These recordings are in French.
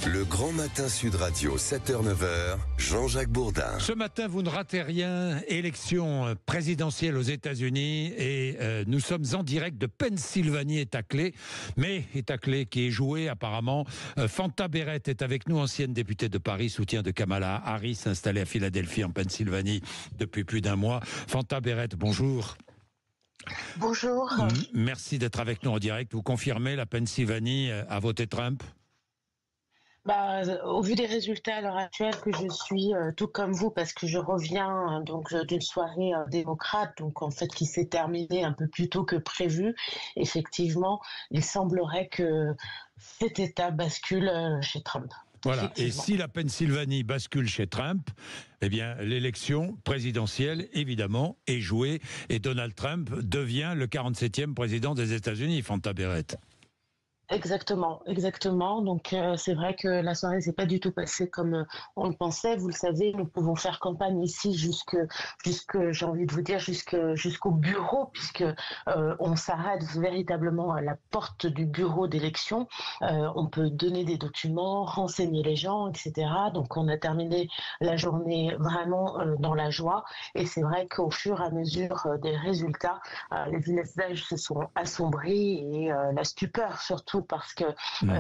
Le Grand Matin Sud Radio, 7h-9h, Jean-Jacques Bourdin. Ce matin, vous ne ratez rien. Élection présidentielle aux États-Unis et nous sommes en direct de Pennsylvanie, État-clé. Mais État-clé qui est joué apparemment. Fanta Barrett est avec nous, ancienne députée de Paris, soutien de Kamala Harris, installée à Philadelphie en Pennsylvanie depuis plus d'un mois. Fanta Barrett, bonjour. Bonjour. Merci d'être avec nous en direct. Vous confirmez, la Pennsylvanie a voté Trump ? Au vu des résultats à l'heure actuelle que je suis, tout comme vous, parce que je reviens d'une soirée démocrate, donc en fait qui s'est terminée un peu plus tôt que prévu, effectivement, il semblerait que cet État bascule chez Trump. Voilà. Et si la Pennsylvanie bascule chez Trump, eh bien, l'élection présidentielle, évidemment, est jouée et Donald Trump devient le 47e président des États-Unis, Fanta Barrett. Exactement. Donc c'est vrai que la soirée s'est pas du tout passée comme on le pensait. Vous le savez, nous pouvons faire campagne ici jusqu'au bureau, puisque on s'arrête véritablement à la porte du bureau d'élection. On peut donner des documents, renseigner les gens, etc. Donc on a terminé la journée vraiment dans la joie. Et c'est vrai qu'au fur et à mesure des résultats, les visages se sont assombris et la stupeur surtout, parce que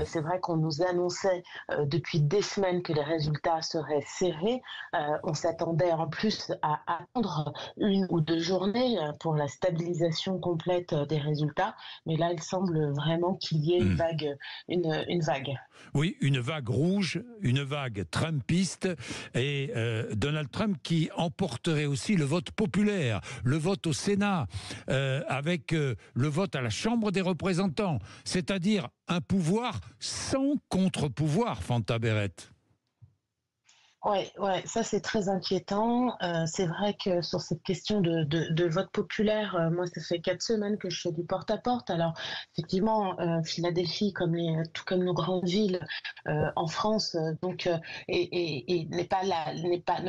c'est vrai qu'on nous annonçait depuis des semaines que les résultats seraient serrés. On s'attendait en plus à attendre 1 ou 2 journées pour la stabilisation complète des résultats. Mais là, il semble vraiment qu'il y ait une vague. Oui, une vague rouge, une vague trumpiste et Donald Trump qui emporterait aussi le vote populaire, le vote au Sénat, avec le vote à la Chambre des représentants, c'est-à-dire un pouvoir sans contre-pouvoir, Fanta Barrett. Ouais, ça c'est très inquiétant. C'est vrai que sur cette question de vote populaire, moi ça fait 4 semaines que je fais du porte-à-porte. Alors effectivement, Philadelphie, tout comme nos grandes villes en France, ne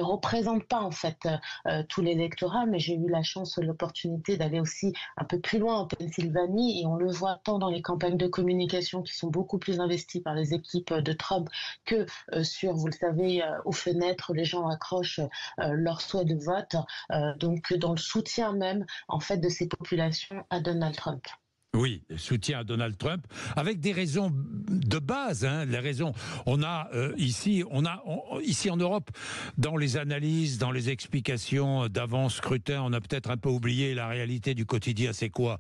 représente pas en fait tout l'électorat. Mais j'ai eu la chance, l'opportunité d'aller aussi un peu plus loin en Pennsylvanie, et on le voit tant dans les campagnes de communication qui sont beaucoup plus investies par les équipes de Trump que sur, vous le savez, aux fenêtres, les gens accrochent leur souhait de vote, donc dans le soutien même en fait de ces populations à Donald Trump. Oui, soutien à Donald Trump, avec des raisons de base. Les raisons, on a ici en Europe, dans les analyses, dans les explications d'avant scrutin, on a peut-être un peu oublié la réalité du quotidien. C'est quoi ?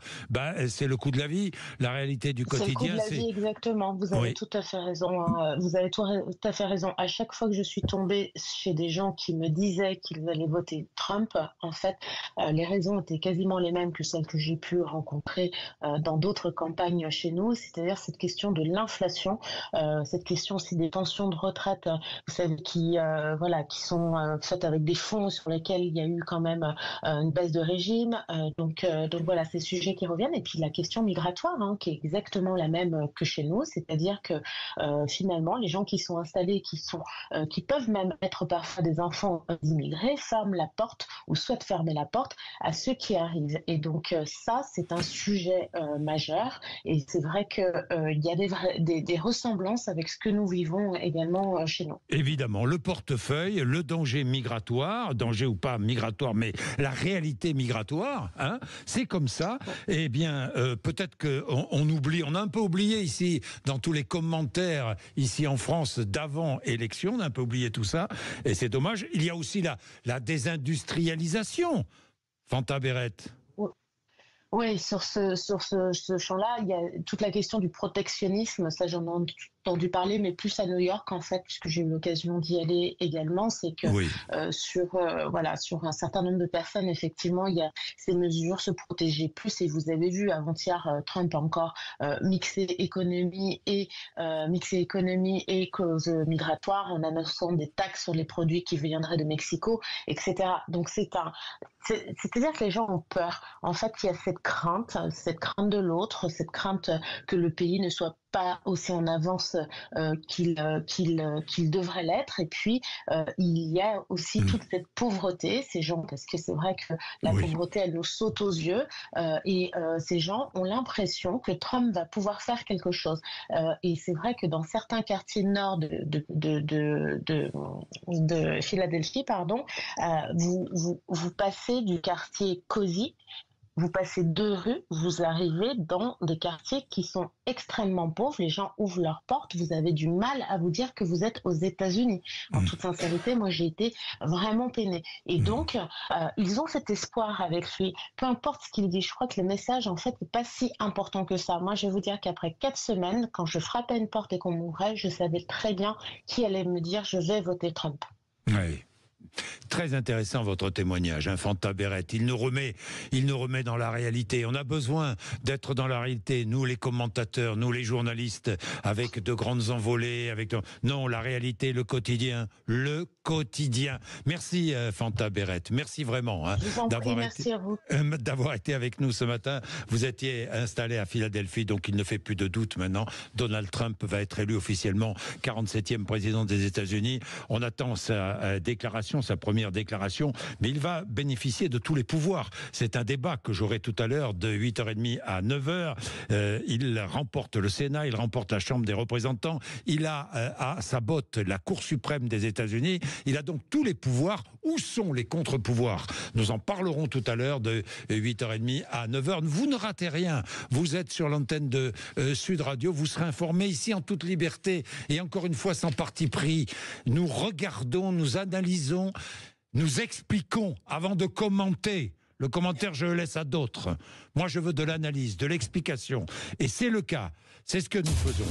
C'est le coût de la vie. La réalité du quotidien, c'est le coût de la vie, exactement. Vous avez tout à fait raison. Vous avez tout à fait raison. À chaque fois que je suis tombée chez des gens qui me disaient qu'ils allaient voter Trump, en fait, les raisons étaient quasiment les mêmes que celles que j'ai pu rencontrer dans d'autres campagnes chez nous, c'est-à-dire cette question de l'inflation, cette question aussi des pensions de retraite, vous savez, qui sont faites avec des fonds sur lesquels il y a eu quand même une baisse de régime. Donc voilà, ces sujets qui reviennent. Et puis la question migratoire, qui est exactement la même que chez nous, c'est-à-dire que finalement, les gens qui sont installés, qui peuvent même être parfois des enfants d'immigrés, ferment la porte ou souhaitent fermer la porte à ceux qui arrivent. Et donc ça, c'est un sujet majeur, et c'est vrai qu'il y a des ressemblances avec ce que nous vivons également chez nous. Évidemment, le portefeuille, le danger migratoire, danger ou pas migratoire, mais la réalité migratoire, c'est comme ça. Eh bien, peut-être qu'on oublie, on a un peu oublié ici, dans tous les commentaires ici en France d'avant élection, on a un peu oublié tout ça, et c'est dommage. Il y a aussi la désindustrialisation, Fanta Barrett. Oui, sur ce champ-là, il y a toute la question du protectionnisme. Ça, j'en ai entendu parler, mais plus à New York, en fait, puisque j'ai eu l'occasion d'y aller également. C'est que sur un certain nombre de personnes, effectivement, il y a ces mesures, se protéger plus. Et vous avez vu avant-hier, Trump encore mixer économie et cause migratoire, en annonçant des taxes sur les produits qui viendraient de Mexico, etc. Donc c'est-à-dire que les gens ont peur. En fait, il y a cette crainte de l'autre, cette crainte que le pays ne soit pas aussi en avance qu'il devrait l'être. Et puis, il y a aussi toute cette pauvreté, ces gens, parce que c'est vrai que la Oui. pauvreté, elle nous saute aux yeux, et ces gens ont l'impression que Trump va pouvoir faire quelque chose. Et c'est vrai que dans certains quartiers nord de Philadelphie, pardon, vous passez du quartier cosy, vous passez 2 rues, vous arrivez dans des quartiers qui sont extrêmement pauvres. Les gens ouvrent leurs portes. Vous avez du mal à vous dire que vous êtes aux États-Unis. En toute sincérité, moi, j'ai été vraiment peinée. Et donc, ils ont cet espoir avec lui. Peu importe ce qu'il dit, je crois que le message, en fait, n'est pas si important que ça. Moi, je vais vous dire qu'après 4 semaines, quand je frappais à une porte et qu'on m'ouvrait, je savais très bien qui allait me dire je vais voter Trump. Oui. Très intéressant votre témoignage, Fanta Berrette. Il nous remet dans la réalité. On a besoin d'être dans la réalité, nous les commentateurs, nous les journalistes, avec de grandes envolées, non, la réalité, le quotidien. Merci Fanta Berrette, merci vraiment Je vous en prie, merci à vous. d'avoir été avec nous ce matin. Vous étiez installé à Philadelphie, donc il ne fait plus de doute maintenant. Donald Trump va être élu officiellement 47e président des États-Unis. On attend sa déclaration, sa première déclaration, mais il va bénéficier de tous les pouvoirs. C'est un débat que j'aurai tout à l'heure de 8h30 à 9h. Il remporte le Sénat, il remporte la Chambre des représentants, il a à sa botte la Cour suprême des États-Unis, il a donc tous les pouvoirs. Où sont les contre-pouvoirs? Nous en parlerons tout à l'heure de 8h30 à 9h. Vous ne ratez rien. Vous êtes sur l'antenne de Sud Radio, vous serez informés ici en toute liberté et encore une fois sans parti pris. Nous regardons, nous analysons, nous expliquons avant de commenter. Le commentaire, je le laisse à d'autres. Moi, je veux de l'analyse, de l'explication. Et c'est le cas. C'est ce que nous faisons.